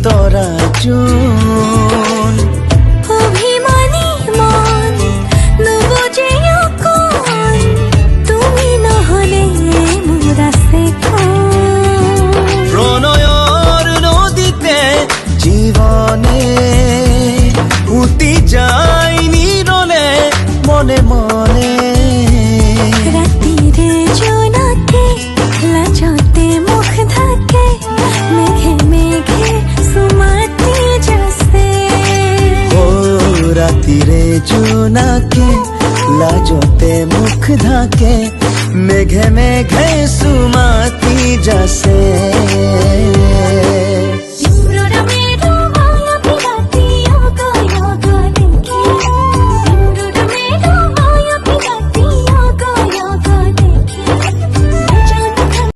তরা চুন অভিমানী মন নুবুঝে কোন তুমি নহলে মোর আছে কোন প্রণয়র নদীতে জীবনে উতি যায় নিরলে মনে মনে রাতিরে জোনাকে লাজতে মুখ ঢাকে মেঘে মেঘে সুমাতে যাসে ও রাতিরে জোনাকে লাজতে মুখ ঢাকে মেঘে মেঘে সুমা